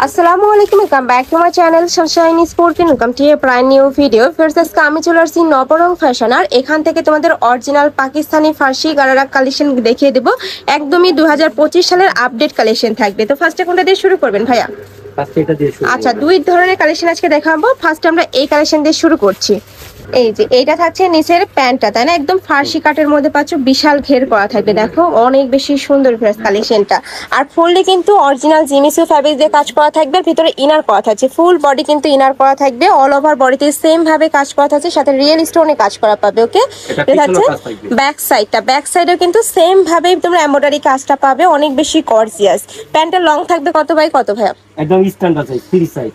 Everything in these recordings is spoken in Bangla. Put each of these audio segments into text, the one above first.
আসসালামু আলাইকুম, welcome back to my channel Sunshine sporting. Welcome to A brand new video. First আজকে আমি চলে আসছি নবরং ফ্যাশন, আর এখান থেকে তোমাদের অরিজিনাল পাকিস্তানি ফার্সি গারারা কালেকশন দেখিয়ে দেবো। একদমই 2025 সালের আপডেট কালেকশন থাকবে। তো ফার্স্টে কোনটা দিয়ে শুরু করবেন ভাইয়া? আচ্ছা, দুই ধরনের কালেকশন আজকে দেখাবো। ফার্স্ট আমরা এই কালেকশন দিয়ে শুরু করছি। এই যে এইটা থাকছে নিচের প্যান্টটা, তাই না? একদম ফার্সি কাটের মধ্যে পাচ্ছ, বিশাল ঘের করা থাকবে। দেখো অনেক বেশি সুন্দর ফ্রেশ কালেকশনটা। আর ফুললি কিন্তু অরিজিনাল জিমিসু ফ্যাব্রিক দিয়ে কাজ করা থাকবে, আর ভিতরে ইনার করা থাকছে। ফুল বডি কিন্তু ইনার করা থাকবে, অল ওভার বডিতে সেম ভাবে কাজ করা থাকছে, সাথে রিয়েল স্টোনে কাজ করা পাবে। ওকে, এটা হচ্ছে ব্যাক সাইডটা। ব্যাক সাইডেও কিন্তু সেম ভাবে তোমরা এমব্রয়ডারি কাজটা পাবে, অনেক বেশি গর্জিয়াস। প্যান্টের লং থাকবে কত বাই কত ভাইয়া? একদম স্ট্যান্ডার্ড সাইজ, ফ্রি সাইজ।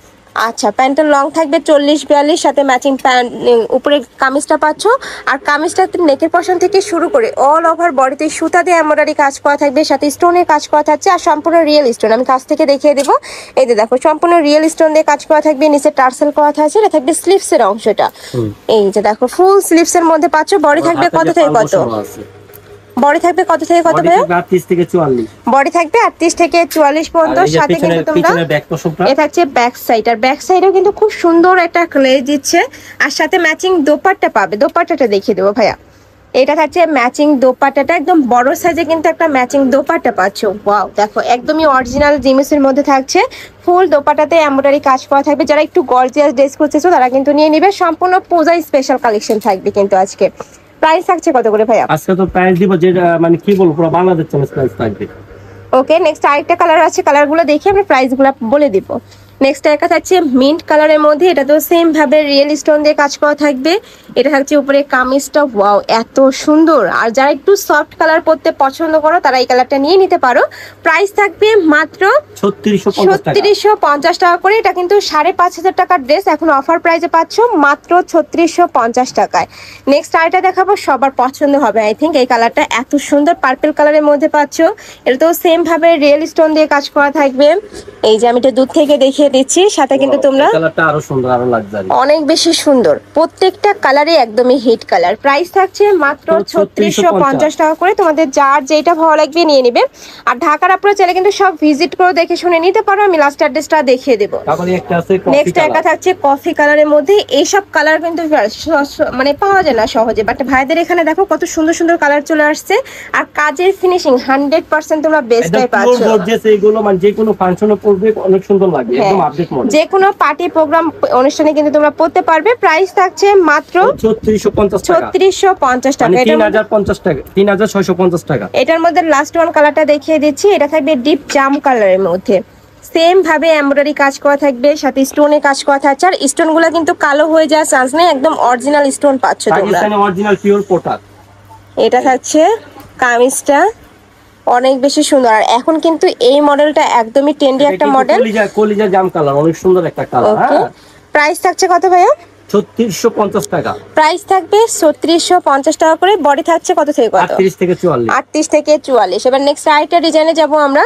আচ্ছা, প্যান্টের লং থাকবে 40-42, সাথে ম্যাচিং প্যান্ট উপরে কামিজটা পাচ্ছ। আর কামিজটাতে নেকের পশন থেকে শুরু করে অল ওভার বডিতে সুতা দিয়ে এমব্রয়ডারি কাজ করা থাকবে, সাথে স্টোনের কাজ করা থাকছে, আর সম্পূর্ণ রিয়েল স্টোন। আমি কাছ থেকে দেখিয়ে দেবো। এই যে দেখো, সম্পূর্ণ রিয়েল স্টোন দিয়ে কাজ করা থাকবে, নিচে টার্সেল করা থাকছে। এটা থাকবে স্লিভস এর অংশটা। এই যে দেখো, ফুল স্লিভস এর মধ্যে পাচ্ছ। বডি থাকবে কত থেকে কত? বডি থাকবে কত থেকে কত ভাই? 38 থেকে 44। বডি থাকবে 38 থেকে 44 পর্যন্ত। সাথে কিন্তু তোমরা এটা থাকছে ব্যাক সাইড, আর ব্যাক সাইডেও কিন্তু খুব সুন্দর একটা গ্লেজ দিচ্ছে, আর সাথে ম্যাচিং দোপাট্টা পাবে। দোপাট্টাটা দেখিয়ে দেবো ভাইয়া। এটা থাকছে ম্যাচিং দোপাট্টাটা, একদম বড় সাইজে কিন্তু একটা ম্যাচিং দোপাট্টা পাচ্ছ। ওয়াও, দেখো একদমই অরিজিনাল জিমিসের মধ্যে থাকছে। ফুল দোপাট্টাতে এমব্রয়ডারি কাজ করা থাকবে। যারা একটু গর্জিয়াস ড্রেস করতেছো তারা কিন্তু নিয়ে নিবে। সম্পূর্ণ পূজা স্পেশাল কালেকশন থাকবে কিন্তু আজকে। প্রাইস থাকছে কত করে ভাইয়া? আজকে তো প্রাইস দিব যে মানে কি বলবো, পুরো বাংলাদেশ চ্যালেঞ্জ প্রাইস থাকবে। ওকে, নেক্সট আরেকটা কালার আছে, কালারগুলো দেখে আমরা প্রাইসগুলো বলে দিব। নেক্সট একটা থাকছে মিন্ট কালারের মধ্যে। এটা তো সেম ভাবে রিয়েল স্টোন দিয়ে কাজ করা থাকবে। এটা থাকছে উপরে কামিজটা। ওয়াও, এত সুন্দর। আর যারা একটু সফট কালার পরতে পছন্দ করো তারা এই কালারটা নিয়ে নিতে পারো। প্রাইস থাকবে মাত্র 3650 টাকা করে। এটা কিন্তু 5500 টাকার ড্রেস, এখন অফার প্রাইসে পাচ্ছ মাত্র 3650 টাকায়। নেক্সট আরেকটা দেখাবো, সবার পছন্দ হবে আই থিঙ্ক। এই কালারটা এত সুন্দর পার্পল কালারের মধ্যে পাচ্ছ। এটা তো সেম ভাবে রিয়েল স্টোন দিয়ে কাজ করা থাকবে। এই যে আমি এটা দূর থেকে দেখিয়ে দিচ্ছি, সাথে কিন্তু তোমরা কালারটা আরো সুন্দর, আরো লাক্সারি, অনেক বেশি সুন্দর। প্রত্যেকটা কালারই একদমই হিট কালার। প্রাইস থাকছে মাত্র 3650 টাকা করে। তোমাদের যার যেটা ভালো লাগবে নিয়ে নেবে। আর ঢাকার আপনারা চাইলে কিন্তু সব ভিজিট করে দেখে শুনে নিতে পারো। আমি লাস্ট অ্যাড্রেসটা দেখিয়ে দেবো। নেক্সট একটা থাকছে কফি কালারের মধ্যে। এইসব কালার কিন্তু মানে পাওয়া যায় না সহজে, বাট ভাইদের এখানে দেখো কত সুন্দর সুন্দর কালার চলে আসছে। আর কাজের ফিনিশিং 100% তোমরা বেস্টটাই পাচ্ছ। এইগুলো মানে যে কোনো ফাংশনে পরবে অনেক সুন্দর লাগে, একদম আপডেট মডেল। যে কোনো পার্টি প্রোগ্রাম অনুষ্ঠানে কিন্তু তোমরা পড়তে পারবে। প্রাইস থাকছে মাত্র 3650 টাকা। 3650 টাকা। এটা 3050 টাকা, 3650 টাকা। এটার মধ্যে লাস্ট ওয়ান কালারটা দেখিয়ে দিচ্ছি। এটা থাকবে ডিপ জাম কালারের মধ্যে। সেম ভাবে এমব্রয়ডারি কাজ করা থাকবে, সাথে স্টোনে কাজ করা থাকছে। আর স্টোন গুলা কিন্তু কালো হয়ে যাওয়ার চান্স নেই, একদম অরিজিনাল স্টোন পাচ্ছ তোমরা। পাকিস্তানি অরিজিনাল পিওর কোটা। এটা থাকছে কামিজটা, অনেক বেশি সুন্দর। আর এখন কিন্তু এই মডেলটা একদমই ট্রেন্ডি একটা মডেল। কলিজা জাম কালার, অনেক সুন্দর একটা কালার। ওকে, প্রাইস থাকছে কত ভাইয়া? 3650 টাকা। প্রাইস থাকবে 3650 টাকা করে। বডি থাকছে কত থেকে কত? 38 থেকে 44। 38 থেকে 44। এবার নেক্সট আরেকটা ডিজাইনে যাব আমরা।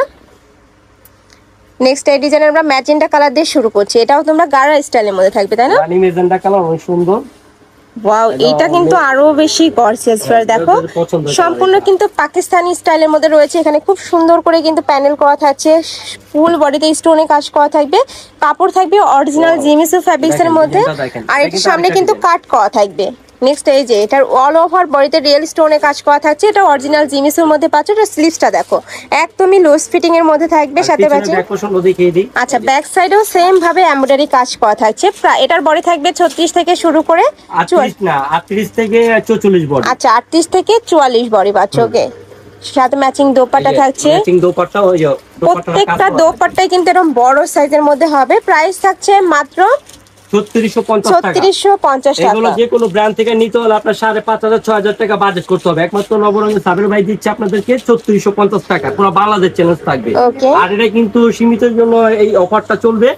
নেক্সট এই ডিজাইনের আমরা ম্যাজেন্টা কালার দিয়ে শুরু করছি। এটাও তোমরা গারা স্টাইলের মধ্যে থাকবে, তাই না? রানী ম্যাজেন্টা কালার অনেক সুন্দর। ওয়াও, এটা কিন্তু আরো বেশি গর্জিয়াস। দেখো সম্পূর্ণ কিন্তু পাকিস্তানি স্টাইলের মধ্যে রয়েছে। এখানে খুব সুন্দর করে কিন্তু প্যানেল করা থাকছে, ফুল বডিতে স্টোনে কাজ করা থাকবে। কাপড় থাকবে অরিজিনাল জিমিসু ফ্যাব্রিক্স এর মধ্যে, আর এটার সামনে কিন্তু কাট করা থাকবে। নেক্সট এই যে এটার অল ওভার বডিতে রিয়েল স্টোনে কাজ করা থাকছে। এটা অরিজিনাল জিমিসের মধ্যে পাচ্ছ। এটা স্লিভসটা দেখো একদমই লুজ ফিটিং এর মধ্যে থাকবে, সাথে ম্যাচিং। আচ্ছা, ব্যাক সাইডেও সেম ভাবে এমব্রয়ডারি কাজ করা থাকছে। এটার বডি থাকবে 36 থেকে শুরু করে 38 থেকে 44 বডি। আচ্ছা, 38 থেকে 44 বডি পাচ্ছ। ওকে, সাথে ম্যাচিং দোপাট্টা থাকছে। ম্যাচিং দোপাট্টা, ওই যে প্রত্যেকটা দোপাট্টাই কিন্তু এরকম বড় সাইজের মধ্যে হবে। প্রাইস থাকছে মাত্র 3650 টাকা। এগুলো যে কোনো ব্র্যান্ড থেকে নিতে হলে আপনার 5500-6000 টাকা বাজেট করতে হবে। একমাত্র নবরঙের সাবির ভাই দিচ্ছে আপনাদেরকে 3650 টাকা। পুরো বাংলাদেশ চ্যালেঞ্জ থাকবে। আর এটা কিন্তু সীমিতের জন্য এই অফারটা চলবে।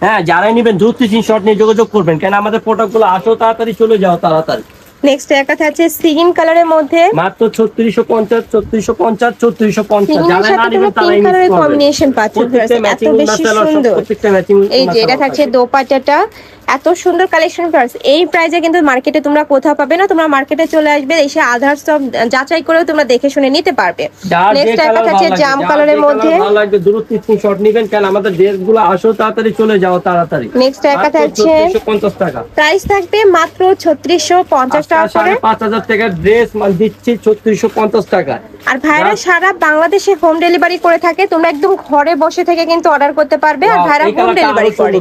হ্যাঁ, যারাই নেবেন দ্রুত স্ক্রিনশট নিয়ে যোগাযোগ করবেন, কেন আমাদের প্রোডাক্টগুলো আসো তাড়াতাড়ি, চলে যাও তাড়াতাড়ি। নেক্সট একটা থাকছে সিগিন কালারের মধ্যে মাত্র 3650 3450 3450 যারা না নেবেন তারা পিঙ্ক কালারের কম্বিনেশন পাচ্ছেন এত বেশি সুন্দর। এই যে এটা থাকছে দোপাট্টাটা, এত সুন্দর কালেকশন প্লাস এই প্রাইসে কিন্তু মার্কেটে তোমরা কোথাও পাবে না। তোমরা মার্কেটে চলে আসবে, এসে আধার সব যাচাই করেও তোমরা দেখে শুনে নিতে পারবে। নেক্সট একটা থাকছে জাম কালারের মধ্যে, ভালো লাগবে দ্রুত স্ক্রিনশট নেবেন কারণ আমাদের ড্রেসগুলো আসো তাড়াতাড়ি চলে যাও তাড়াতাড়ি। নেক্সট একটা থাকছে 3650 টাকা, প্রাইস থাকবে মাত্র 3650 টাকা করে। 5000 টাকা ড্রেস মাল দিচ্ছি 3650 টাকা। আর ভাইরা সারা বাংলাদেশে হোম ডেলিভারি করে থাকে, তোমরা একদম ঘরে বসে থেকে কিন্তু অর্ডার করতে পারবে। আর ভাইরা হোম ডেলিভারি করে,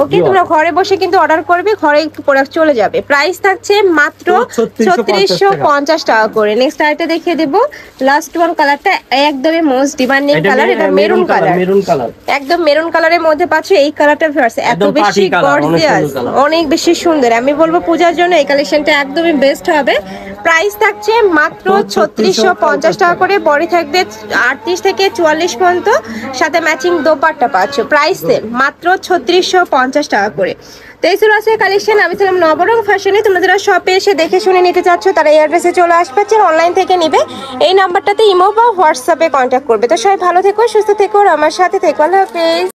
ওকে তোমরা ঘরে বসে কিন্তু অর্ডার করবে, ঘরে প্রোডাক্ট চলে যাবে। প্রাইস থাকছে মাত্র 3650 টাকা করে। নেক্সট আইটা দেখিয়ে দেব, লাস্ট ওয়ান কালারটা একদমই মোস্ট ডিমান্ডিং কালার, এটা মেরুন কালার, একদম মেরুন কালারের মধ্যে পাচ্ছ। এই কালারটা ভিউয়ার্স এত বেশি গর্জিয়াস, অনেক বেশি সুন্দর। আমি বলবো পূজার জন্য এই কালেকশনটা একদমই বেস্ট হবে। প্রাইস থাকছে মাত্র 3650 টাকা করে। বডি থাকবে 38 থেকে 44 পর্যন্ত, সাথে ম্যাচিং দোপাট্টা পাচ্ছ। প্রাইস সেম মাত্র 3650 টাকা করে। তো এই ছিল আজকের কালেকশন। আমি ছিলাম নবরং ফ্যাশনে। তোমরা যারা শপে এসে দেখে শুনে নিতে চাচ্ছ তারা এই অ্যাড্রেসে চলে আসবে, অনলাইন থেকে নিবে এই নাম্বারটাতে ইমো বা হোয়াটসঅ্যাপে কন্ট্যাক্ট করবে। তো সবাই ভালো থেকো, সুস্থ থেকো, আর আমার সাথে থেকো। আল্লাহ হাফেজ।